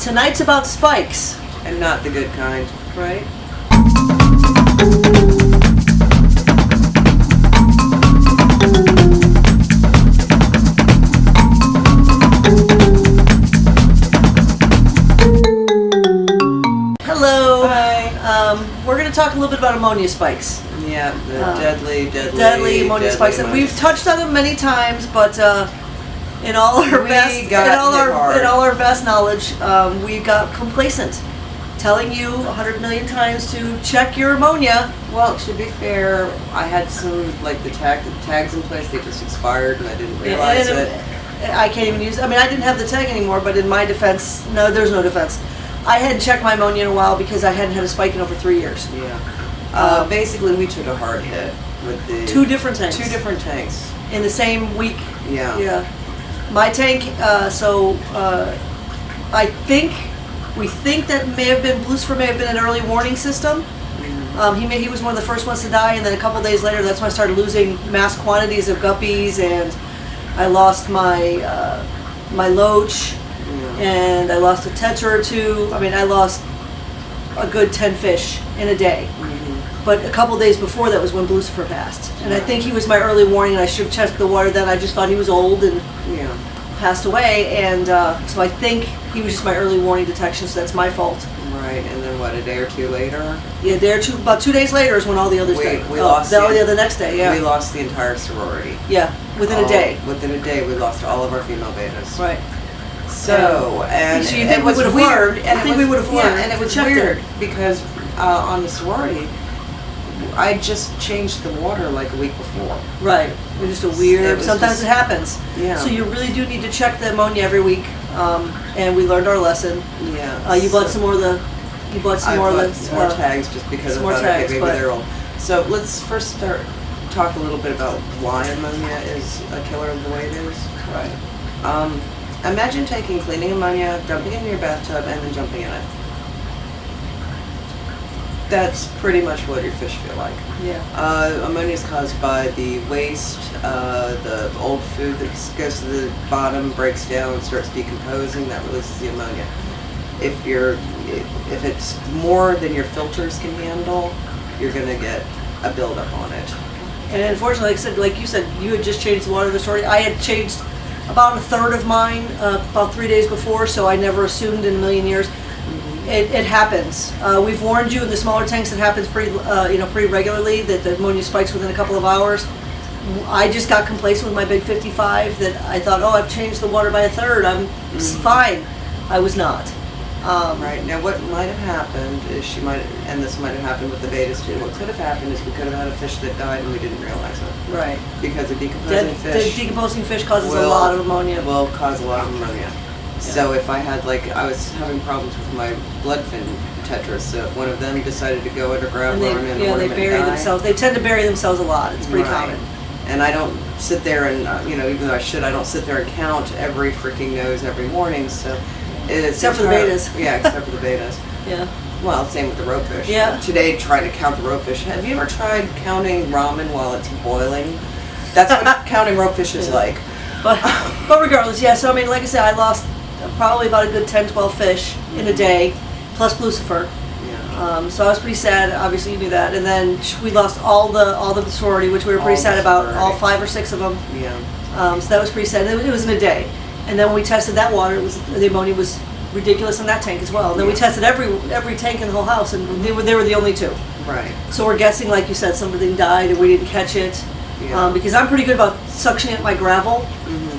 tonight's about spikes. And not the good kind. Right? Hello. Hi. We're going to talk a little bit about ammonia spikes. Yeah, the deadly ammonia spikes. And we've touched on them many times, but in all our vast knowledge, we got complacent, telling you 100 million times to check your ammonia. Well, to be fair, I had some, like, the tags in place, they just expired and I didn't realize it. I can't even use, I mean, I didn't have the tag anymore, but in my defense, no, there's no defense. I hadn't checked my ammonia in a while because I hadn't had a spike in over 3 years. Yeah. Basically, we took a hard hit with the... Two different tanks. In the same week. Yeah. Yeah. My tank, I think, we think that Lucifer may have been an early warning system. He was one of the first ones to die, and then a couple days later, that's when I started losing mass quantities of guppies, and I lost my loach, and I lost a tetra or two. I mean, I lost a good 10 fish in a day. But a couple days before that was when Lucifer passed. And I think he was my early warning, and I should have checked the water then. I just thought he was old and passed away. And so I think he was just my early warning detection, so that's my fault. Right, and then what, a day or two later? Yeah, about 2 days later is when all the others died. We lost the next day, yeah. We lost the entire sorority. Yeah, within a day. Within a day, we lost all of our female betas. Right. So, and so you think it was weird. I think we would have learned. Yeah, and it was weird because on the sorority, I just changed the water like a week before. Right. It was just a weird. Sometimes it happens. Yeah. So you really do need to check the ammonia every week, and we learned our lesson. Yeah. You bought some more of the. You bought some more of the. Some more tags just because I thought maybe they're old. So let's first talk a little bit about why ammonia is a killer the way it is. Right. Imagine taking cleaning ammonia, dumping it in your bathtub, and then jumping in it. That's pretty much what your fish feel like. Yeah. Ammonia is caused by the waste, the old food that goes to the bottom, breaks down, and starts decomposing. That releases the ammonia. If it's more than your filters can handle, you're going to get a buildup on it. And unfortunately, like you said, you had just changed the water of the story. I had changed about a third of mine about 3 days before, so I never assumed in a million years. It happens. We've warned you in the smaller tanks. It happens pretty regularly that the ammonia spikes within a couple of hours. I just got complacent with my big 55 that I thought, oh, I've changed the water by a third. I'm fine. I was not. Right now, what might have happened is and this might have happened with the betas too. What could have happened is we could have had a fish that died and we didn't realize it. Right. Because a decomposing fish. The decomposing fish causes a lot of ammonia. Will cause a lot of ammonia. So if I had, I was having problems with my bloodfin tetras, so if one of them decided to go underground or in an ornament they bury themselves. They tend to bury themselves a lot. It's pretty common. And I don't sit there and, even though I should, I don't sit there and count every freaking nose every morning, so except for the betas. Yeah, except for the betas. Yeah. Well, same with the ropefish. Yeah. Today, trying to count the ropefish. Have you ever tried counting ramen while it's boiling? That's what counting ropefish is like. But regardless, yeah, so I mean, like I said, I lost probably about a good 10, 12 fish in a day, plus Lucifer. Yeah. So I was pretty sad, obviously you knew that. And then we lost all the sorority, which we were pretty sad about, all 5 or 6 of them. Yeah. So that was pretty sad. It was in a day. And then when we tested that water, the ammonia was ridiculous in that tank as well. And then we tested every tank in the whole house, and they were the only 2. Right. So we're guessing, like you said, something died and we didn't catch it. Yeah. Because I'm pretty good about suctioning up my gravel,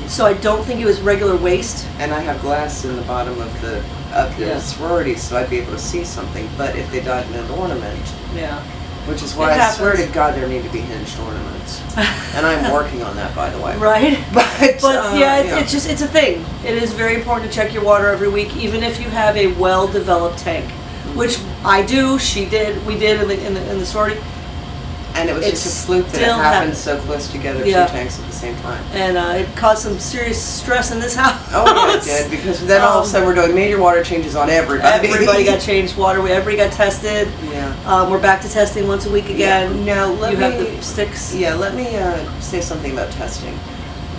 so I don't think it was regular waste. And I have glass in the bottom of the sorority, so I'd be able to see something. But if they died in an ornament, which is why I swear to God there need to be hinged ornaments. And I'm working on that, by the way. Right. But it's a thing. It is very important to check your water every week, even if you have a well-developed tank, which I do. We did in the sorority. And it was just a fluke that it happened so close together, 2 tanks at the same time. And it caused some serious stress in this house. Oh yeah, it did, because then all of a sudden we're doing major water changes on everybody. Everybody got changed water. Everybody got tested. Yeah. We're back to testing once a week again. Now you have the sticks. Yeah, let me say something about testing.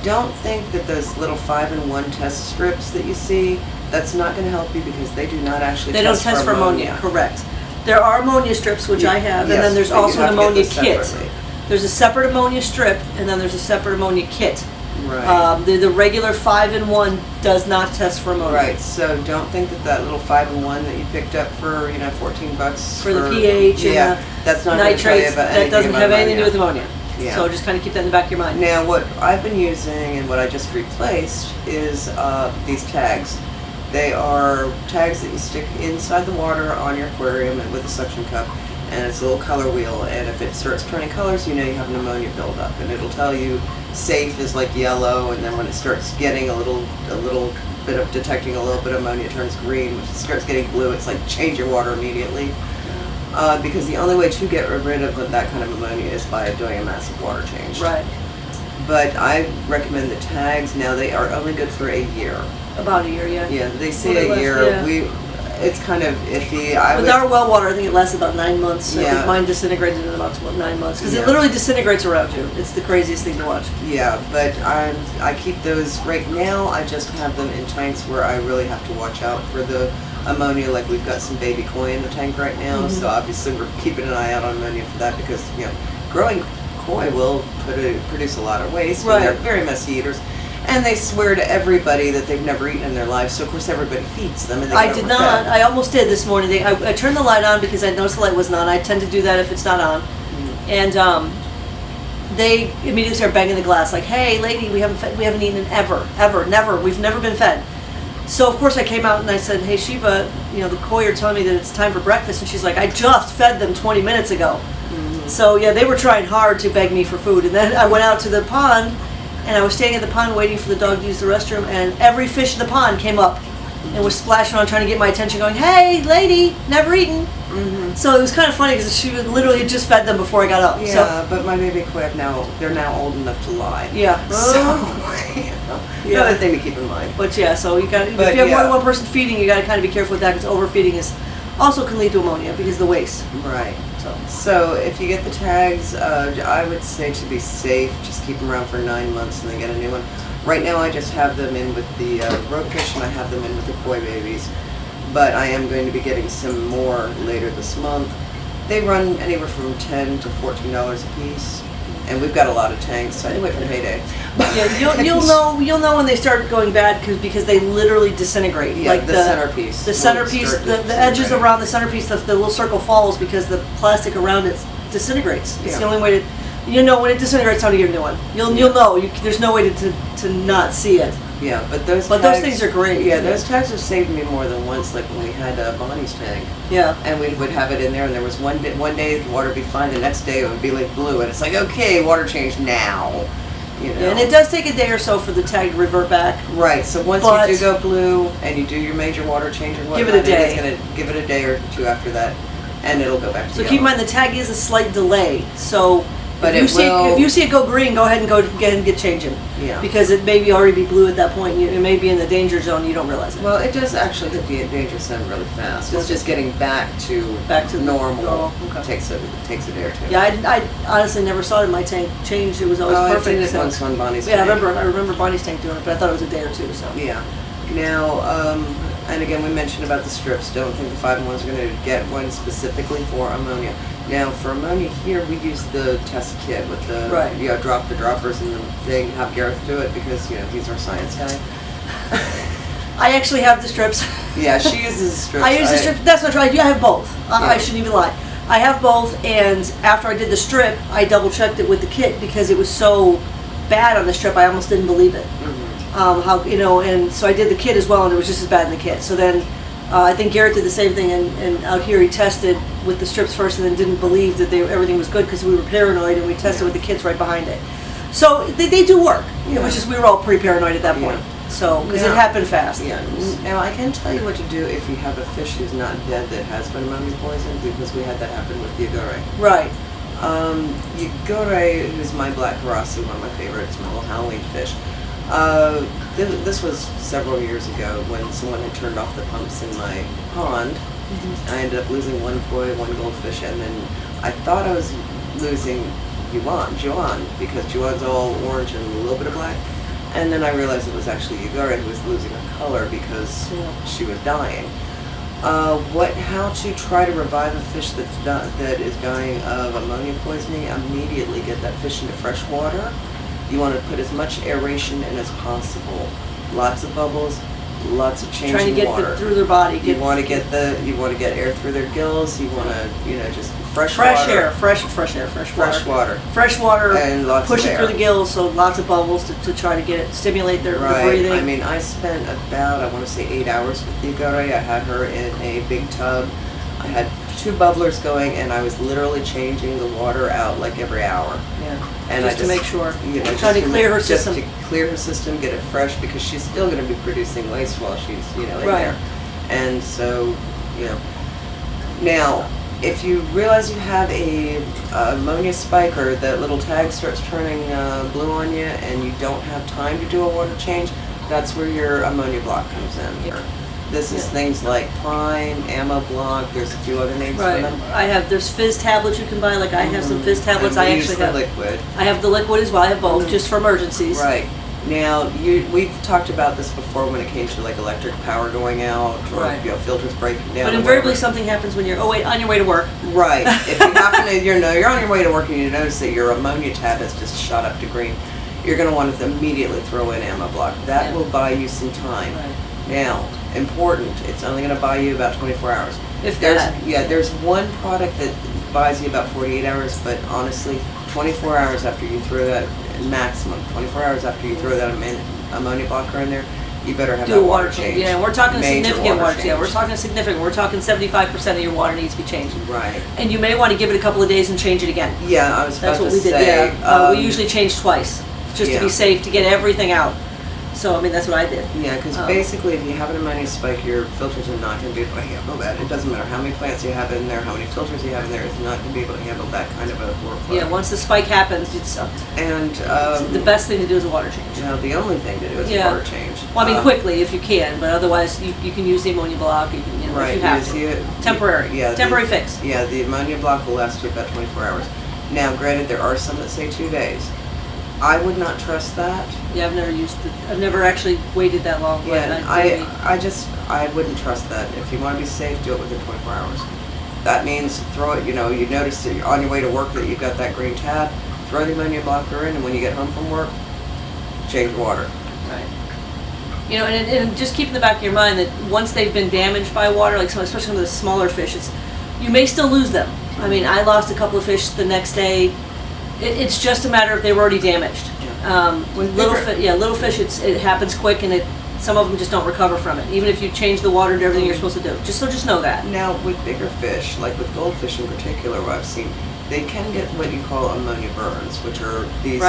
don't think that those little 5-in-1 test strips that you see, that's not going to help you because they do not actually They don't test for ammonia. Correct. There are ammonia strips, which I have, and then there's also an ammonia kit. There's a separate ammonia strip, and then there's a separate ammonia kit. Right. The regular 5-in-1 does not test for ammonia. Right. So don't think that little 5-in-1 that you picked up for $14 for the pH and that's not nitrates, that doesn't have anything to do with ammonia. Yeah. So just kind of keep that in the back of your mind. Now, what I've been using and what I just replaced is these tags. They are tags that you stick inside the water on your aquarium and with a suction cup, and it's a little color wheel, and if it starts turning colors, you know you have an ammonia buildup, and it'll tell you safe is like yellow, and then when it starts getting a little bit of detecting a little bit of ammonia, it turns green. When it starts getting blue, it's like change your water immediately. Because the only way to get rid of that kind of ammonia is by doing a massive water change. Right. But I recommend the tags. Now they are only good for a year. About a year, yeah. Yeah, they say a year. Yeah. It's kind of iffy. With our well water, I think it lasts about 9 months. Yeah. I think mine disintegrated in about 9 months because it literally disintegrates around you. It's the craziest thing to watch. Yeah, but I keep those right now. I just have them in tanks where I really have to watch out for the ammonia. Like we've got some baby koi in the tank right now, so obviously we're keeping an eye out on ammonia for that because growing koi will produce a lot of waste. Right. And they're very messy eaters. And they swear to everybody that they've never eaten in their life, so of course everybody feeds them. And they I did not. I almost did this morning. I turned the light on because I noticed the light wasn't on. I tend to do that if it's not on. And they immediately start banging the glass like, "Hey, lady, we haven't eaten in never. We've never been fed." So of course I came out and I said, "Hey Shiva, the koi are telling me that it's time for breakfast," and she's like, "I just fed them 20 minutes ago." So yeah, they were trying hard to beg me for food, and then I went out to the pond. And I was standing at the pond waiting for the dog to use the restroom, and every fish in the pond came up and was splashing around trying to get my attention, going, "Hey, lady, never eaten." So it was kind of funny because she literally had just fed them before I got up. Yeah, so, but my baby koi they're now old enough to lie. Yeah. So another thing to keep in mind. But yeah, so you got if you have more than one person feeding, you got to kind of be careful with that because overfeeding also can lead to ammonia because of the waste. Right. So if you get the tags, I would say to be safe, just keep them around for 9 months and then get a new one. Right now I just have them in with the roadfish and I have them in with the koi babies. But I am going to be getting some more later this month. They run anywhere from $10 to $14 a piece. And we've got a lot of tanks, so I wait for payday. Yeah, you'll know when they start going bad because they literally disintegrate. Yeah, like the centerpiece. The centerpiece, the edges around the centerpiece, the little circle falls because the plastic around it disintegrates. It's the only way to, when it disintegrates, how to get a new one. You'll know. There's no way to not see it. Yeah, but those things are great. Yeah, those tags have saved me more than once. Like when we had Bonnie's tank. Yeah. And we would have it in there, and there was one day the water would be fine. The next day it would be like blue, and it's like, okay, water change now. Yeah, and it does take a day or so for the tag to revert back. Right. So once you do go blue and you do your major water change or whatnot, give it a day. It's gonna give it a day or two after that, and it'll go back to yellow. So keep in mind the tag is a slight delay. So. But if you see it go green, go ahead and get changing. Yeah. Because it may already be blue at that point. It may be in the danger zone. You don't realize it. Well, it does actually hit the danger zone really fast. It's just getting back to normal. Okay. Takes a day or two. Yeah, I honestly never saw it in my tank change. It was always perfect. I did it once on Bonnie's tank. Yeah, I remember Bonnie's tank doing it, but I thought it was a day or two. So. Yeah. Now, and again, we mentioned about the strips. Don't think the 5-in-1s are going to get one specifically for ammonia. Now, for ammonia here, we use the test kit with the drop the droppers in the thing. Have Gareth do it because he's our science guy. I actually have the strips. Yeah, she uses the strips. I use the strips. That's not true. I have both. I shouldn't even lie. I have both, and after I did the strip, I double checked it with the kit because it was so bad on the strip. I almost didn't believe it. And so I did the kit as well, and it was just as bad in the kit. So then I think Garrett did the same thing, and out here he tested with the strips first, and then didn't believe that everything was good because we were paranoid, and we tested with the kits right behind it. So they do work. It was just we were all pretty paranoid at that point. So because it happened fast. Yeah. Now I can tell you what to do if you have a fish who's not dead that has been ammonia poisoned, because we had that happen with the Yagore. Right. Yagore, who's my black karasi, one of my favorites, my little Halloween fish. This was several years ago when someone had turned off the pumps in my pond. I ended up losing one koi, one goldfish, and then I thought I was losing Juan, because Juan's all orange and a little bit of black. And then I realized it was actually Yugara who was losing her color because she was dying. How to try to revive a fish that is dying of ammonia poisoning? Immediately get that fish into fresh water. You want to put as much aeration in as possible. Lots of bubbles, lots of changing Trying to get water. through their body. You want to get air through their gills. You want to, just fresh air, water. fresh water. Fresh water, and lots push of it air. through the gills, so lots of bubbles to try to get it, stimulate their breathing. I mean, I spent about, I want to say 8 hours with Yugara. I had her in a big tub. I had 2 bubblers going, and I was literally changing the water out like every hour. Yeah, and just to make sure. Trying to clear her system. Just to clear her system, get it fresh, because she's still going to be producing waste while she's, in there. And so, now, if you realize you have a ammonia spike or that little tag starts turning blue on you and you don't have time to do a water change, that's where your ammonia block comes in. Yeah. This is things like Prime, Ammo Block, there's a few other names for them. There's fizz tablets you can buy, like I have some fizz tablets. And I we actually use the have liquid. I have the liquid as well, I have both, just for emergencies. Right. Now, we've talked about this before when it came to like electric power going out or filters breaking down. But invariably something happens when you're on your way to work. Right. If you happen to you're on your way to work and you notice that your ammonia tab has just shot up to green, you're going to want to immediately throw in Ammo Block. That will buy you some time. Right. Now, important, it's only going to buy you about 24 hours. There's one product that buys you about 48 hours, but honestly, 24 hours after you throw that, maximum 24 hours after you throw that ammonia blocker in there, you better have that water change. Yeah, we're talking Major significant water. change. Yeah, we're talking significant. We're talking 75% of your water needs to be changed. Right. And you may want to give it a couple of days and change it again. Yeah, I was about to say. That's what we did. Yeah, we usually change twice, just to be safe, to get everything out. So, I mean, that's what I did. Yeah, because basically if you have an ammonia spike, your filters are not going to be able to handle that. It doesn't matter how many plants you have in there, how many filters you have in there, it's not going to be able to handle that kind of a workload. Yeah, once the spike happens, and the best thing to do is a water change. No, the only thing to do is a water change. Well, I mean, quickly if you can, but otherwise you can use the ammonia block. You can, if you have to. Temporary. Yeah. Temporary fix. Yeah, the ammonia block will last you about 24 hours. Now, granted, there are some that say 2 days. I would not trust that. Yeah, I've never actually waited that long. Yeah, I wouldn't trust that. If you want to be safe, do it within 24 hours. That means throw it, you notice that you're on your way to work that you've got that green tab, throw the ammonia blocker in, and when you get home from work, change the water. Right. And just keep in the back of your mind that once they've been damaged by water, like especially some of the smaller fish, you may still lose them. I mean, I lost a couple of fish the next day. It's just a matter of they were already damaged. With little fish, it happens quick, and some of them just don't recover from it, even if you change the water and everything you're supposed to do. Just know that. Now, with bigger fish, like with goldfish in particular, what I've seen, they can get what you call ammonia burns, which are these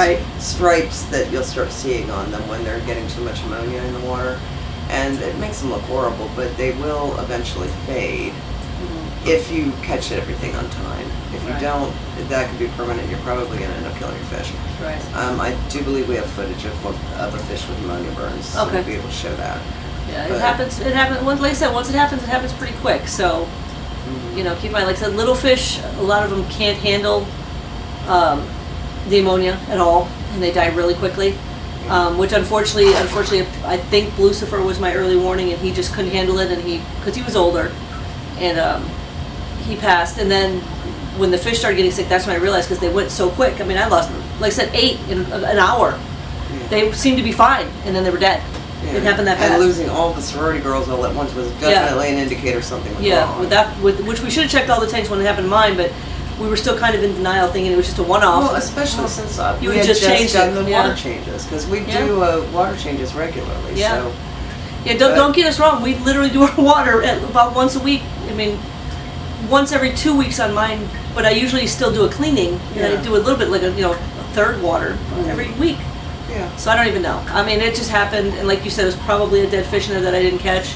stripes that you'll start seeing on them when they're getting too much ammonia in the water, and it makes them look horrible, but they will eventually fade. If you catch everything on time. If you don't, that could be permanent. You're probably going to end up killing your fish. Right. I do believe we have footage of a fish with ammonia burns, so we'll be able to show that. Yeah, it happens. Like I said, once it happens pretty quick. So, keep in mind, like I said, little fish, a lot of them can't handle the ammonia at all, and they die really quickly. Which unfortunately, I think Lucifer was my early warning, and he just couldn't handle it, and because he was older, and he passed. And then when the fish started getting sick, that's when I realized, because they went so quick. I mean, I lost, like I said, 8 in an hour. Yeah. They seemed to be fine, and then they were dead. Yeah. It happened that fast. And losing all the sorority girls all at once was definitely an indicator something was wrong. Which we should have checked all the tanks when it happened to mine, but we were still kind of in denial, thinking it was just a one-off. Well, especially since we had just done the water changes, because we do water changes regularly. Yeah. So. Yeah. Don't get us wrong. We literally do our water about once a week. I mean, once every 2 weeks on mine, but I usually still do a cleaning, and I do a little bit like a third water every week. Yeah. So I don't even know. I mean, it just happened, and like you said, it was probably a dead fish in there that I didn't catch.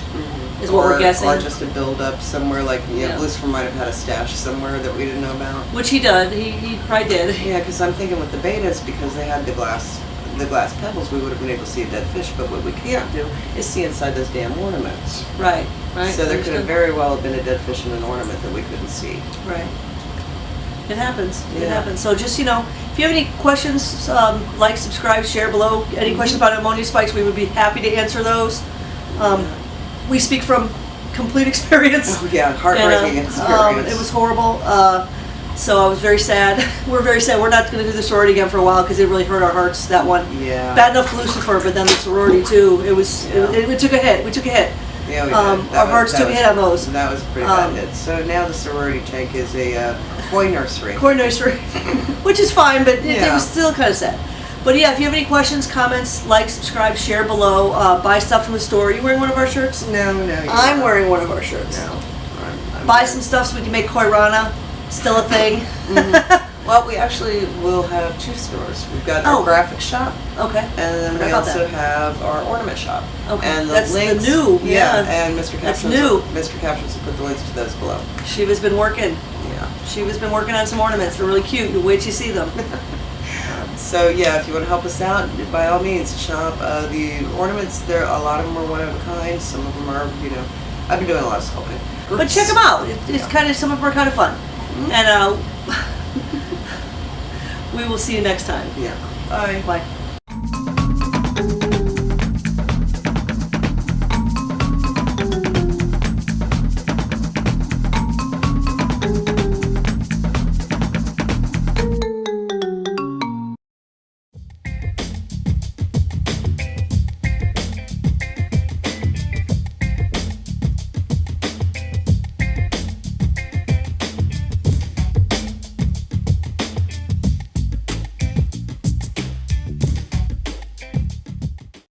Is what we're guessing. Or just a build-up somewhere, like Lucifer might have had a stash somewhere that we didn't know about. Which he did. He probably did. Yeah, because I'm thinking with the betas, because they had the glass pebbles, we would have been able to see a dead fish. But what we can't do is see inside those damn ornaments. Right. So there could have very well been a dead fish in an ornament that we couldn't see. Right. It happens. It Yeah. happens. So just, you know, if you have any questions, like, subscribe, share below. Any questions about ammonia spikes, we would be happy to answer those. We speak from complete experience. Oh yeah, heartbreaking experience. It was horrible. So I was very sad. We're very sad. We're not going to do the sorority again for a while because it really hurt our hearts, that one. Yeah. Bad enough for Lucifer, but then the sorority too. It was. Yeah. It took a hit. We took a hit. Yeah, we did. Our hearts took a hit on those. That was a pretty bad hit. So now the sorority tank is a koi nursery. Koi nursery, which is fine, but it Yeah. was still kind of sad. But yeah, if you have any questions, comments, like, subscribe, share below. Buy stuff from the store. Are you wearing one of our shirts? No. I'm wearing one of our shirts. No. I'm Buy some stuff so we can make koi rana. Still a thing. Well, we actually will have 2 stores. We've got our Oh. graphic shop, Okay. and then we Forgot about also that. have our ornament shop. Okay. And the That's the links, new, yeah. and Mr. That's Captions. new. Mr. Captions will put the links to those below. Shiva's been working. Yeah. Shiva's been working on some ornaments. They're really cute. You wait till you see them. So yeah, if you want to help us out, by all means, shop. The ornaments, there a lot of them are one of a kind. Some of them are, you know, I've been doing a lot of sculpting. But check them out. It's kind of, some of them are kind of fun. And we will see you next time. Yeah. Bye. Bye.